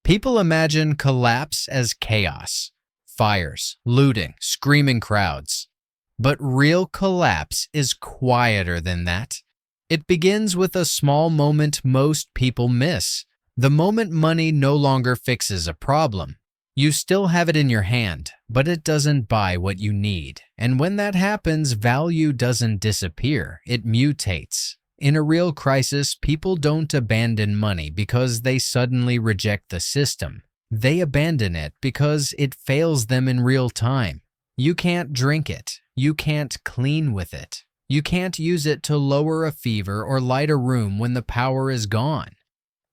People imagine collapse as chaos, fires, looting, screaming crowds. But real collapse is quieter than that. It begins with a small moment most people miss. The moment money no longer fixes a problem. You still have it in your hand, but it doesn't buy what you need. And when that happens, value doesn't disappear, it mutates. In a real crisis, people don't abandon money because they suddenly reject the system. They abandon it because it fails them in real time. You can't drink it. You can't clean with it. You can't use it to lower a fever or light a room when the power is gone.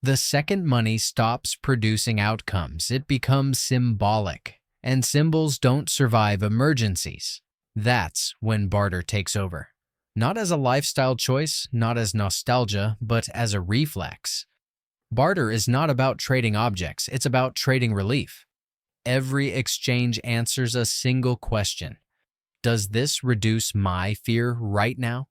The second money stops producing outcomes, it becomes symbolic, and symbols don't survive emergencies. That's when barter takes over. Not as a lifestyle choice, not as nostalgia, but as a reflex. Barter is not about trading objects, it's about trading relief. Every exchange answers a single question. Does this reduce my fear right now?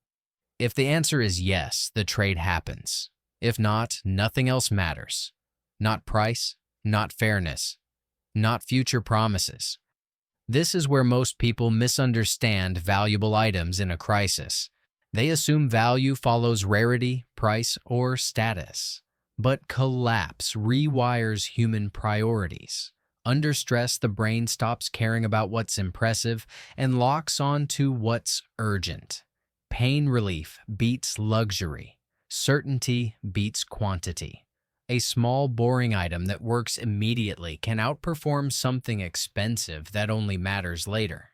If the answer is yes, the trade happens. If not, nothing else matters. Not price, not fairness, not future promises. This is where most people misunderstand valuable items in a crisis. They assume value follows rarity, price, or status. But collapse rewires human priorities. Under stress, the brain stops caring about what's impressive and locks on to what's urgent. Pain relief beats luxury. Certainty beats quantity. A small, boring item that works immediately can outperform something expensive that only matters later.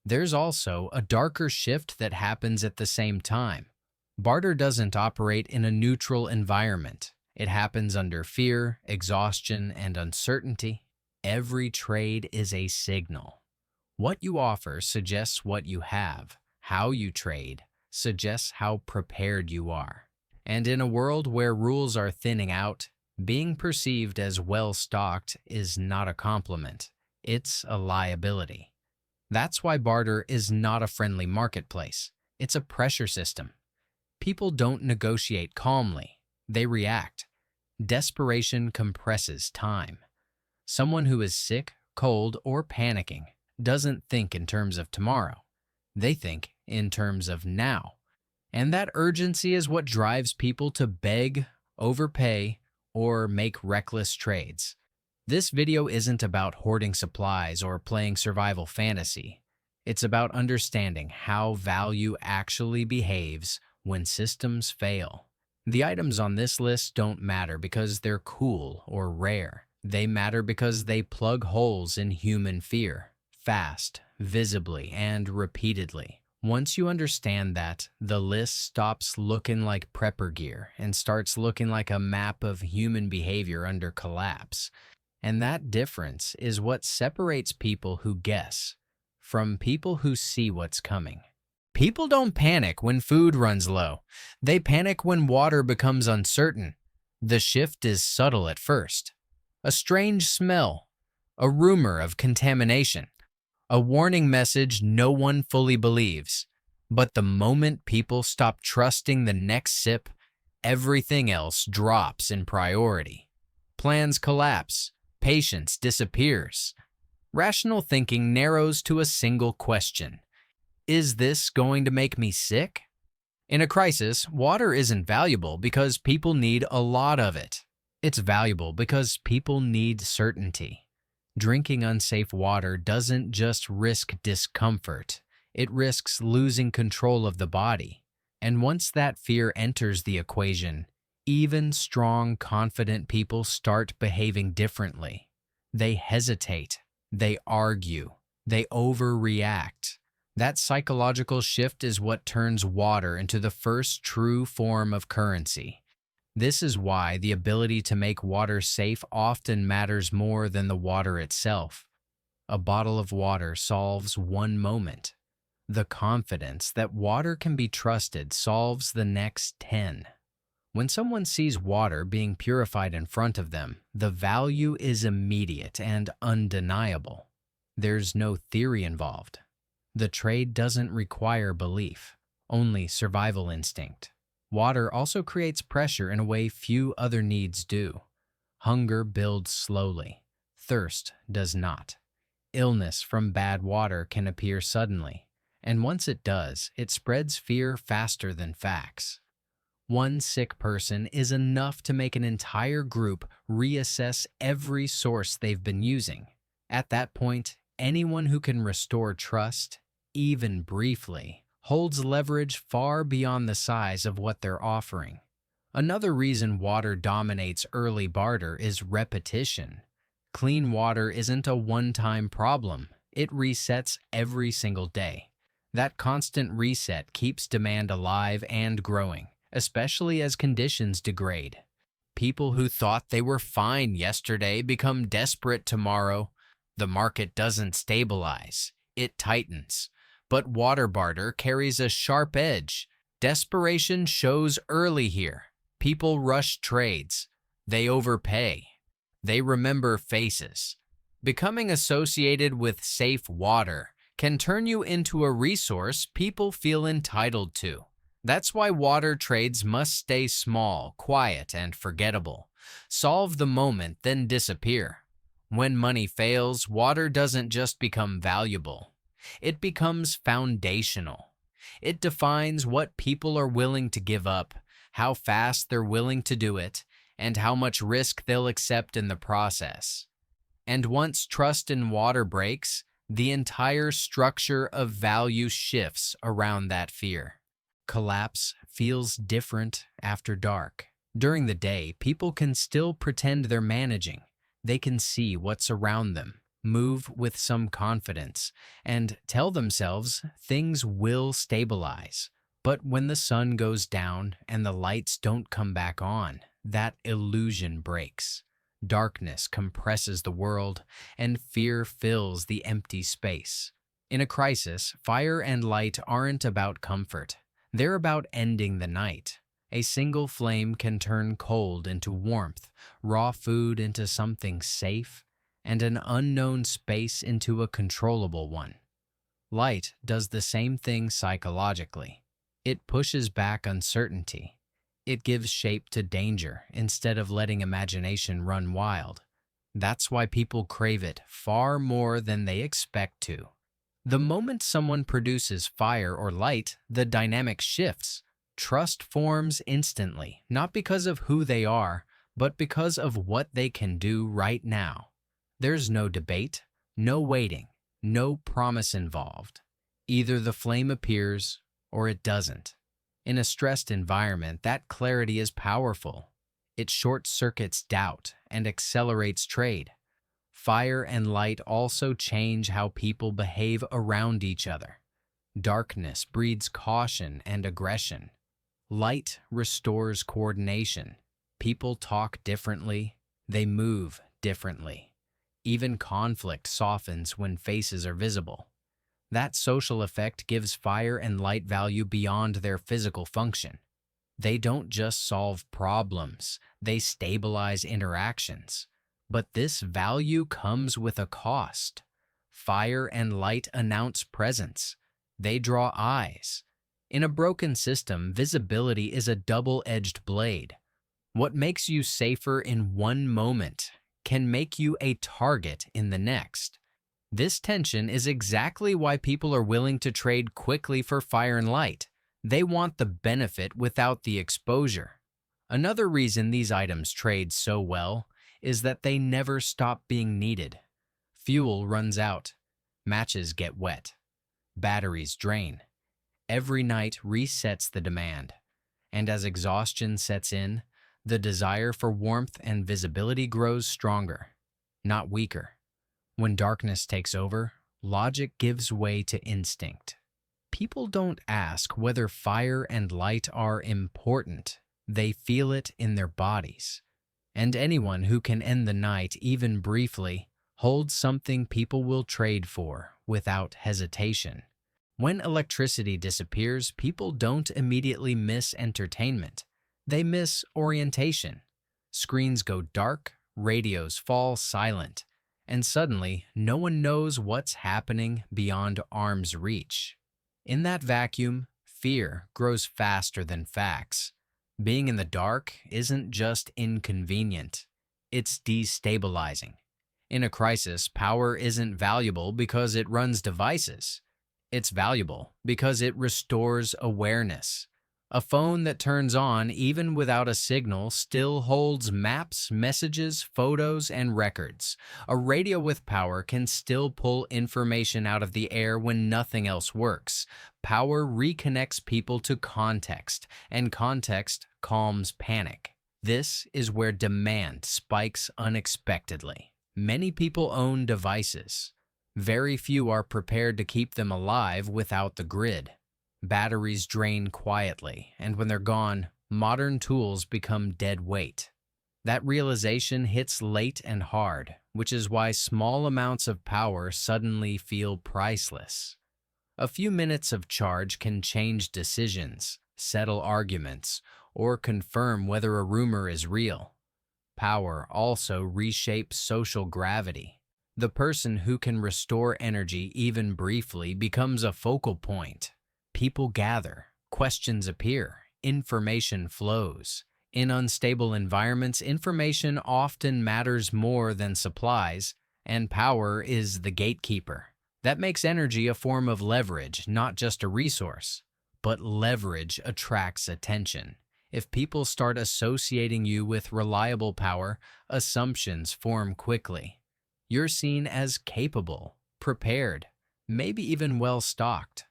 There's also a darker shift that happens at the same time. Barter doesn't operate in a neutral environment. It happens under fear, exhaustion, and uncertainty. Every trade is a signal. What you offer suggests what you have. How you trade suggests how prepared you are. And in a world where rules are thinning out, being perceived as well-stocked is not a compliment. It's a liability. That's why barter is not a friendly marketplace. It's a pressure system. People don't negotiate calmly. They react. Desperation compresses time. Someone who is sick, cold, or panicking doesn't think in terms of tomorrow. They think in terms of now. And that urgency is what drives people to beg, overpay, or make reckless trades. This video isn't about hoarding supplies or playing survival fantasy. It's about understanding how value actually behaves when systems fail. The items on this list don't matter because they're cool or rare. They matter because they plug holes in human fear, fast, visibly, and repeatedly. Once you understand that, the list stops looking like prepper gear and starts looking like a map of human behavior under collapse. And that difference is what separates people who guess from people who see what's coming. People don't panic when food runs low. They panic when water becomes uncertain. The shift is subtle at first. A strange smell, a rumor of contamination, a warning message no one fully believes. But the moment people stop trusting the next sip, everything else drops in priority. Plans collapse. Patience disappears. Rational thinking narrows to a single question. Is this going to make me sick? In a crisis, water isn't valuable because people need a lot of it. It's valuable because people need certainty. Drinking unsafe water doesn't just risk discomfort. It risks losing control of the body. And once that fear enters the equation, even strong, confident people start behaving differently. They hesitate. They argue. They overreact. That psychological shift is what turns water into the first true form of currency. This is why the ability to make water safe often matters more than the water itself. A bottle of water solves one moment. The confidence that water can be trusted solves the next 10. When someone sees water being purified in front of them, the value is immediate and undeniable. There's no theory involved. The trade doesn't require belief, only survival instinct. Water also creates pressure in a way few other needs do. Hunger builds slowly. Thirst does not. Illness from bad water can appear suddenly, and once it does, it spreads fear faster than facts. One sick person is enough to make an entire group reassess every source they've been using. At that point, anyone who can restore trust, even briefly, holds leverage far beyond the size of what they're offering. Another reason water dominates early barter is repetition. Clean water isn't a one-time problem. It resets every single day. That constant reset keeps demand alive and growing, especially as conditions degrade. People who thought they were fine yesterday become desperate tomorrow. The market doesn't stabilize, it tightens. But water barter carries a sharp edge. Desperation shows early here. People rush trades. They overpay. They remember faces. Becoming associated with safe water can turn you into a resource people feel entitled to. That's why water trades must stay small, quiet, and forgettable. Solve the moment, then disappear. When money fails, water doesn't just become valuable. It becomes foundational. It defines what people are willing to give up, how fast they're willing to do it, and how much risk they'll accept in the process. And once trust in water breaks, the entire structure of value shifts around that fear. Collapse feels different after dark. During the day, people can still pretend they're managing. They can see what's around them, move with some confidence, and tell themselves things will stabilize. But when the sun goes down and the lights don't come back on, that illusion breaks. Darkness compresses the world, and fear fills the empty space. In a crisis, fire and light aren't about comfort. They're about ending the night. A single flame can turn cold into warmth, raw food into something safe, and an unknown space into a controllable one. Light does the same thing psychologically. It pushes back uncertainty. It gives shape to danger instead of letting imagination run wild. That's why people crave it far more than they expect to. The moment someone produces fire or light, the dynamic shifts. Trust forms instantly, not because of who they are, but because of what they can do right now. There's no debate, no waiting, no promise involved. Either the flame appears or it doesn't. In a stressed environment, that clarity is powerful. It short-circuits doubt and accelerates trade. Fire and light also change how people behave around each other. Darkness breeds caution and aggression. Light restores coordination. People talk differently. They move differently. Even conflict softens when faces are visible. That social effect gives fire and light value beyond their physical function. They don't just solve problems, they stabilize interactions. But this value comes with a cost. Fire and light announce presence. They draw eyes. In a broken system, visibility is a double-edged blade. What makes you safer in one moment can make you a target in the next. This tension is exactly why people are willing to trade quickly for fire and light. They want the benefit without the exposure. Another reason these items trade so well is that they never stop being needed. Fuel runs out. Matches get wet. Batteries drain. Every night resets the demand. And as exhaustion sets in, the desire for warmth and visibility grows stronger, not weaker. When darkness takes over, logic gives way to instinct. People don't ask whether fire and light are important. They feel it in their bodies. And anyone who can end the night, even briefly, holds something people will trade for without hesitation. When electricity disappears, people don't immediately miss entertainment. They miss orientation. Screens go dark, radios fall silent, and suddenly no one knows what's happening beyond arm's reach. In that vacuum, fear grows faster than facts. Being in the dark isn't just inconvenient, it's destabilizing. In a crisis, power isn't valuable because it runs devices. It's valuable because it restores awareness. A phone that turns on even without a signal still holds maps, messages, photos, and records. A radio with power can still pull information out of the air when nothing else works. Power reconnects people to context, and context calms panic. This is where demand spikes unexpectedly. Many people own devices. Very few are prepared to keep them alive without the grid. Batteries drain quietly, and when they're gone, modern tools become dead weight. That realization hits late and hard, which is why small amounts of power suddenly feel priceless. A few minutes of charge can change decisions, settle arguments, or confirm whether a rumor is real. Power also reshapes social gravity. The person who can restore energy even briefly becomes a focal point. People gather, questions appear, information flows. In unstable environments, information often matters more than supplies, and power is the gatekeeper. That makes energy a form of leverage, not just a resource. But leverage attracts attention. If people start associating you with reliable power, assumptions form quickly. You're seen as capable, prepared, maybe even well-stocked.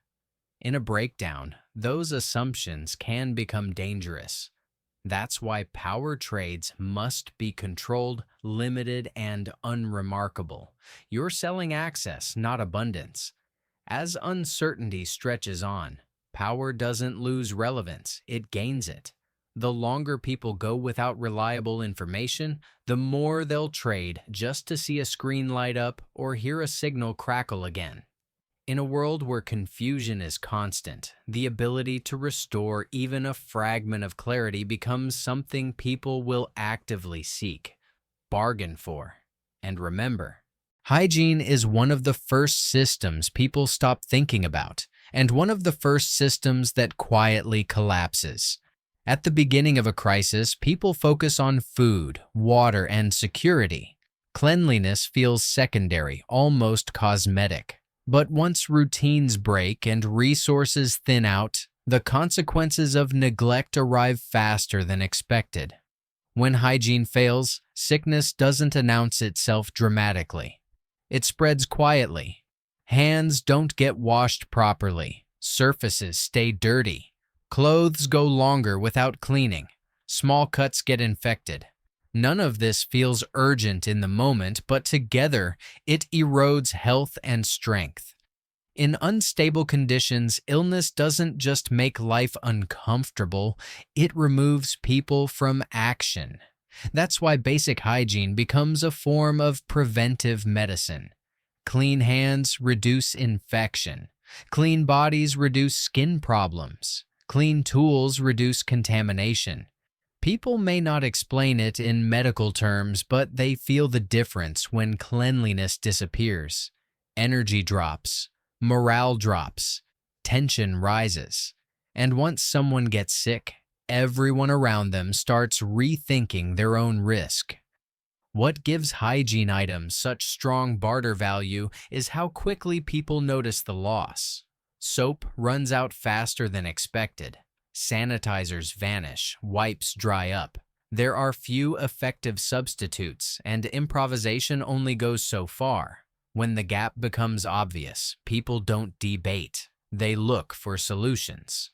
In a breakdown, those assumptions can become dangerous. That's why power trades must be controlled, limited, and unremarkable. You're selling access, not abundance. As uncertainty stretches on, power doesn't lose relevance, it gains it. The longer people go without reliable information, the more they'll trade just to see a screen light up or hear a signal crackle again. In a world where confusion is constant, the ability to restore even a fragment of clarity becomes something people will actively seek, bargain for, and remember. Hygiene is one of the first systems people stop thinking about, and one of the first systems that quietly collapses. At the beginning of a crisis, people focus on food, water, and security. Cleanliness feels secondary, almost cosmetic. But once routines break and resources thin out, the consequences of neglect arrive faster than expected. When hygiene fails, sickness doesn't announce itself dramatically. It spreads quietly. Hands don't get washed properly. Surfaces stay dirty. Clothes go longer without cleaning. Small cuts get infected. None of this feels urgent in the moment, but together it erodes health and strength. In unstable conditions, illness doesn't just make life uncomfortable, it removes people from action. That's why basic hygiene becomes a form of preventive medicine. Clean hands reduce infection. Clean bodies reduce skin problems. Clean tools reduce contamination. People may not explain it in medical terms, but they feel the difference when cleanliness disappears. Energy drops, morale drops, tension rises. And once someone gets sick, everyone around them starts rethinking their own risk. What gives hygiene items such strong barter value is how quickly people notice the loss. Soap runs out faster than expected. Sanitizers vanish, wipes dry up. There are few effective substitutes, and improvisation only goes so far. When the gap becomes obvious, people don't debate. They look for solutions.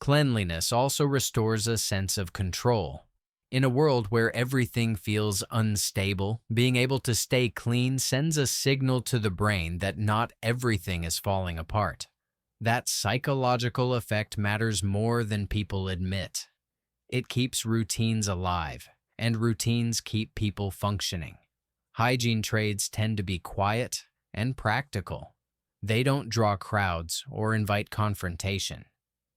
Cleanliness also restores a sense of control. In a world where everything feels unstable, being able to stay clean sends a signal to the brain that not everything is falling apart. That psychological effect matters more than people admit. It keeps routines alive, and routines keep people functioning. Hygiene trades tend to be quiet and practical. They don't draw crowds or invite confrontation.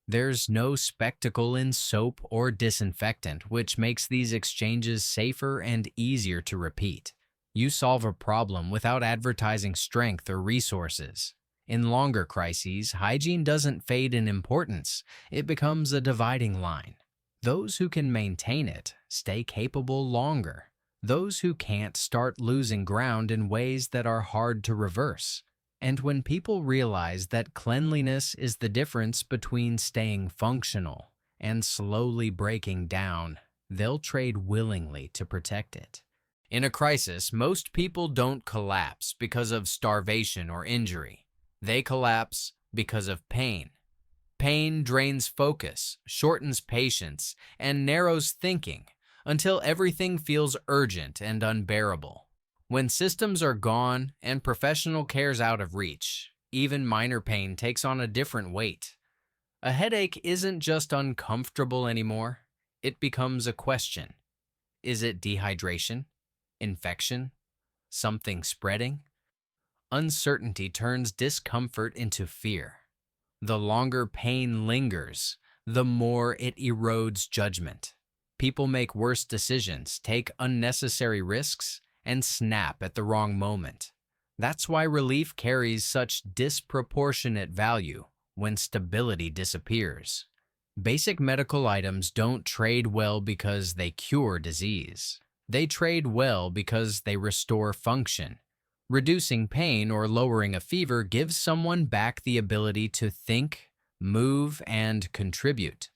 There's no spectacle in soap or disinfectant, which makes these exchanges safer and easier to repeat. You solve a problem without advertising strength or resources. In longer crises, hygiene doesn't fade in importance. It becomes a dividing line. Those who can maintain it stay capable longer. Those who can't start losing ground in ways that are hard to reverse. And when people realize that cleanliness is the difference between staying functional and slowly breaking down, they'll trade willingly to protect it. In a crisis, most people don't collapse because of starvation or injury. They collapse because of pain. Pain drains focus, shortens patience, and narrows thinking until everything feels urgent and unbearable. When systems are gone and professional care's out of reach, even minor pain takes on a different weight. A headache isn't just uncomfortable anymore. It becomes a question. Is it dehydration? Infection? Something spreading? Uncertainty turns discomfort into fear. The longer pain lingers, the more it erodes judgment. People make worse decisions, take unnecessary risks, and snap at the wrong moment. That's why relief carries such disproportionate value when stability disappears. Basic medical items don't trade well because they cure disease. They trade well because they restore function. Reducing pain or lowering a fever gives someone back the ability to think, move, and contribute.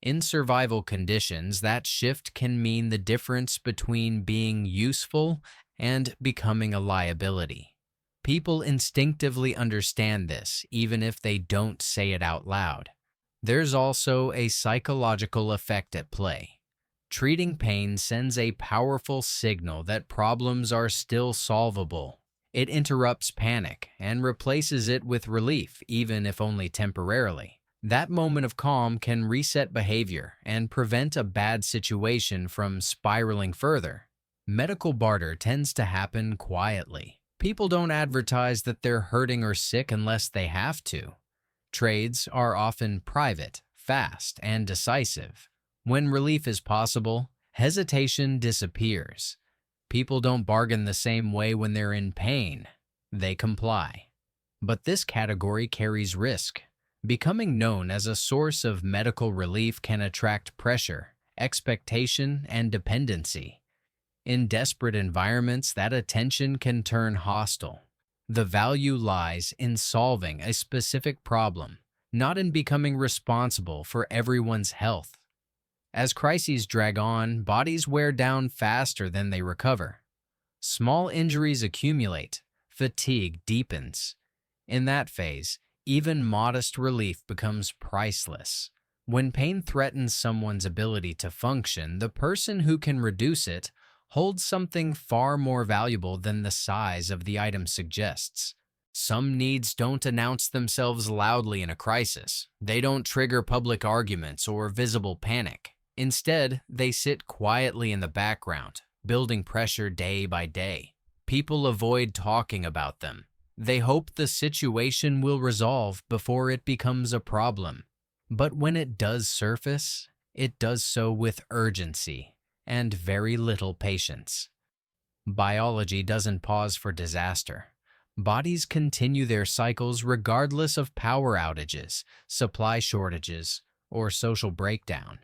In survival conditions, that shift can mean the difference between being useful and becoming a liability. People instinctively understand this, even if they don't say it out loud. There's also a psychological effect at play. Treating pain sends a powerful signal that problems are still solvable. It interrupts panic and replaces it with relief, even if only temporarily. That moment of calm can reset behavior and prevent a bad situation from spiraling further. Medical barter tends to happen quietly. People don't advertise that they're hurting or sick unless they have to. Trades are often private, fast, and decisive. When relief is possible, hesitation disappears. People don't bargain the same way when they're in pain. They comply. But this category carries risk. Becoming known as a source of medical relief can attract pressure, expectation, and dependency. In desperate environments, that attention can turn hostile. The value lies in solving a specific problem, not in becoming responsible for everyone's health. As crises drag on, bodies wear down faster than they recover. Small injuries accumulate, fatigue deepens. In that phase, even modest relief becomes priceless. When pain threatens someone's ability to function, the person who can reduce it holds something far more valuable than the size of the item suggests. Some needs don't announce themselves loudly in a crisis. They don't trigger public arguments or visible panic. Instead, they sit quietly in the background, building pressure day by day. People avoid talking about them. They hope the situation will resolve before it becomes a problem. But when it does surface, it does so with urgency and very little patience. Biology doesn't pause for disaster. Bodies continue their cycles regardless of power outages, supply shortages, or social breakdown.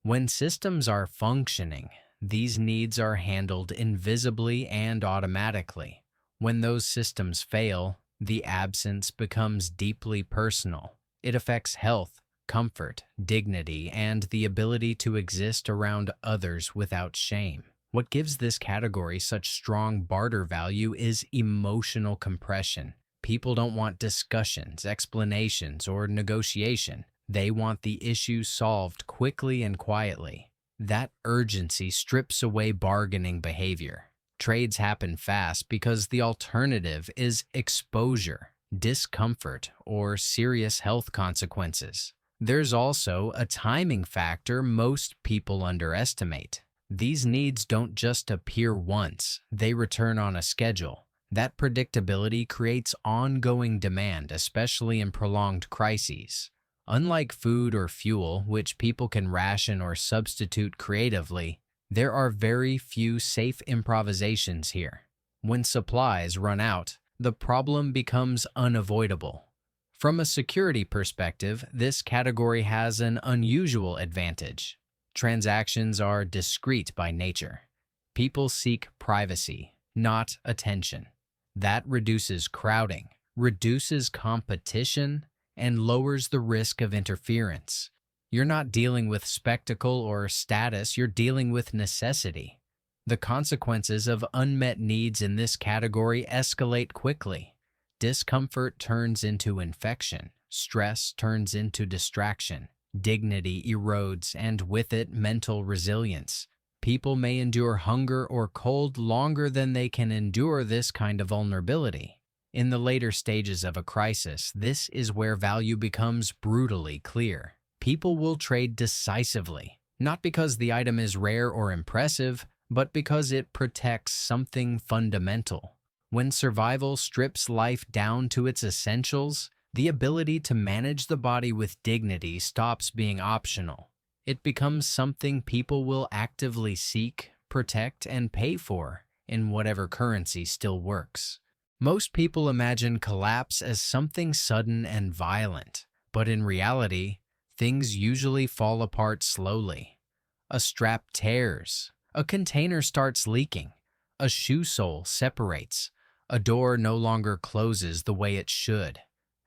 When systems are functioning, these needs are handled invisibly and automatically. When those systems fail, the absence becomes deeply personal. It affects health, comfort, dignity, and the ability to exist around others without shame. What gives this category such strong barter value is emotional compression. People don't want discussions, explanations, or negotiation. They want the issue solved quickly and quietly. That urgency strips away bargaining behavior. Trades happen fast because the alternative is exposure, discomfort, or serious health consequences. There's also a timing factor most people underestimate. These needs don't just appear once, they return on a schedule. That predictability creates ongoing demand, especially in prolonged crises. Unlike food or fuel, which people can ration or substitute creatively, there are very few safe improvisations here. When supplies run out, the problem becomes unavoidable. From a security perspective, this category has an unusual advantage. Transactions are discrete by nature. People seek privacy, not attention. That reduces crowding, reduces competition, and lowers the risk of interference. You're not dealing with spectacle or status, you're dealing with necessity. The consequences of unmet needs in this category escalate quickly. Discomfort turns into infection, stress turns into distraction, dignity erodes, and with it, mental resilience. People may endure hunger or cold longer than they can endure this kind of vulnerability. In the later stages of a crisis, this is where value becomes brutally clear. People will trade decisively, not because the item is rare or impressive, but because it protects something fundamental. When survival strips life down to its essentials, the ability to manage the body with dignity stops being optional. It becomes something people will actively seek, protect, and pay for in whatever currency still works. Most people imagine collapse as something sudden and violent, but in reality, things usually fall apart slowly. A strap tears, a container starts leaking, a shoe sole separates, a door no longer closes the way it should.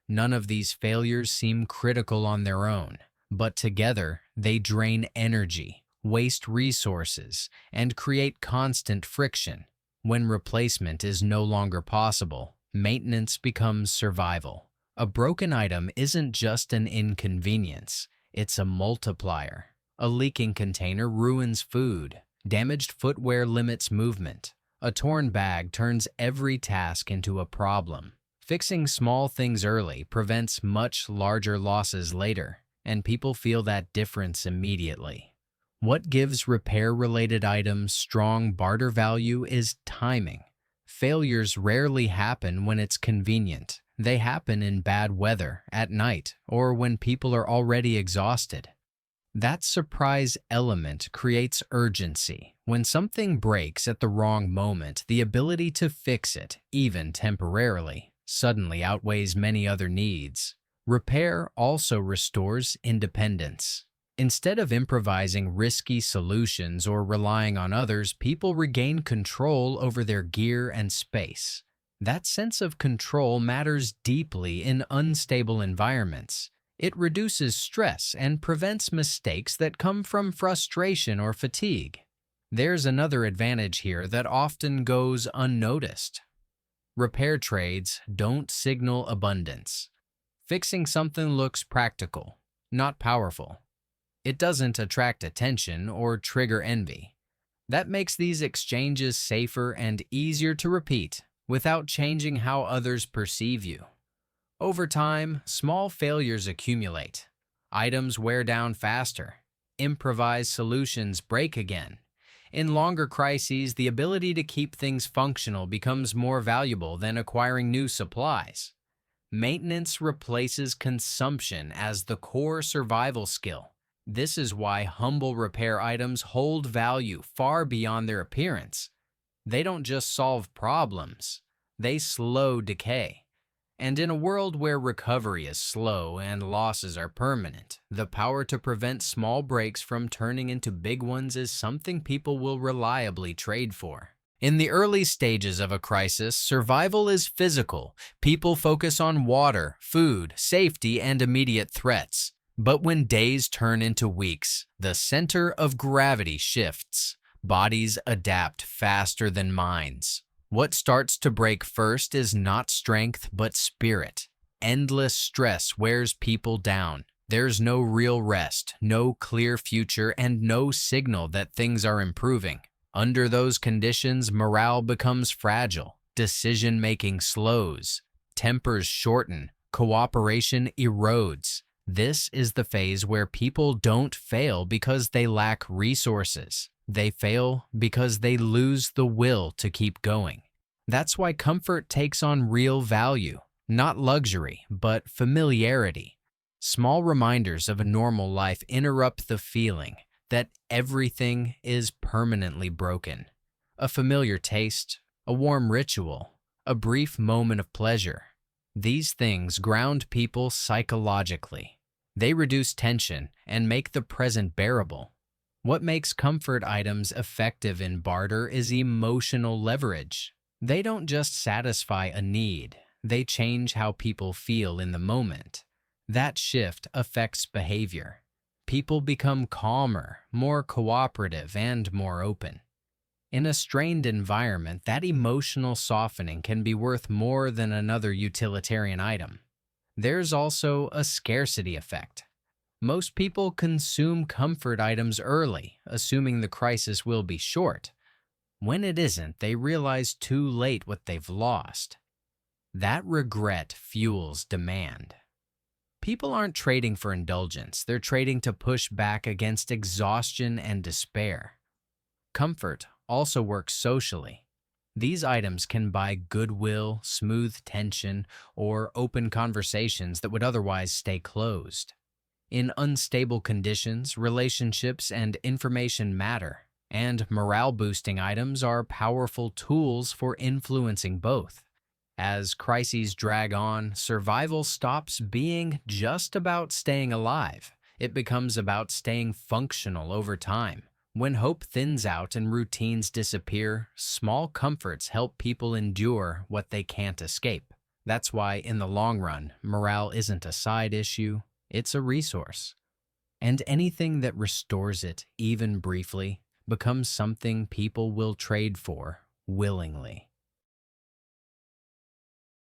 None of these failures seem critical on their own, but together they drain energy, waste resources, and create constant friction. When replacement is no longer possible, maintenance becomes survival. A broken item isn't just an inconvenience, it's a multiplier. A leaking container ruins food. Damaged footwear limits movement. A torn bag turns every task into a problem. Fixing small things early prevents much larger losses later, and people feel that difference immediately. What gives repair-related items strong barter value is timing. Failures rarely happen when it's convenient. They happen in bad weather, at night, or when people are already exhausted. That surprise element creates urgency. When something breaks at the wrong moment, the ability to fix it, even temporarily, suddenly outweighs many other needs. Repair also restores independence. Instead of improvising risky solutions or relying on others, people regain control over their gear and space. That sense of control matters deeply in unstable environments. It reduces stress and prevents mistakes that come from frustration or fatigue. There's another advantage here that often goes unnoticed. Repair trades don't signal abundance. Fixing something looks practical, not powerful. It doesn't attract attention or trigger envy. That makes these exchanges safer and easier to repeat without changing how others perceive you. Over time, small failures accumulate. Items wear down faster. Improvised solutions break again. In longer crises, the ability to keep things functional becomes more valuable than acquiring new supplies. Maintenance replaces consumption as the core survival skill. This is why humble repair items hold value far beyond their appearance. They don't just solve problems, they slow decay. And in a world where recovery is slow and losses are permanent, the power to prevent small breaks from turning into big ones is something people will reliably trade for. In the early stages of a crisis, survival is physical. People focus on water, food, safety, and immediate threats. But when days turn into weeks, the center of gravity shifts. Bodies adapt faster than minds. What starts to break first is not strength, but spirit. Endless stress wears people down. There's no real rest, no clear future, and no signal that things are improving. Under those conditions, morale becomes fragile. Decision-making slows. Tempers shorten. Cooperation erodes. This is the phase where people don't fail because they lack resources. They fail because they lose the will to keep going. That's why comfort takes on real value, not luxury, but familiarity. Small reminders of a normal life interrupt the feeling that everything is permanently broken. A familiar taste, a warm ritual, a brief moment of pleasure. These things ground people psychologically. They reduce tension and make the present bearable. What makes comfort items effective in barter is emotional leverage. They don't just satisfy a need, they change how people feel in the moment. That shift affects behavior. People become calmer, more cooperative, and more open. In a strained environment, that emotional softening can be worth more than another utilitarian item. There's also a scarcity effect. Most people consume comfort items early, assuming the crisis will be short. When it isn't, they realize too late what they've lost. That regret fuels demand. People aren't trading for indulgence, they're trading to push back against exhaustion and despair. Comfort also works socially. These items can buy goodwill, smooth tension, or open conversations that would otherwise stay closed. In unstable conditions, relationships and information matter, and morale-boosting items are powerful tools for influencing both. As crises drag on, survival stops being just about staying alive. It becomes about staying functional over time. When hope thins out and routines disappear, small comforts help people endure what they can't escape. That's why, in the long run, morale isn't a side issue, it's a resource. And anything that restores it, even briefly, becomes something people will trade for willingly.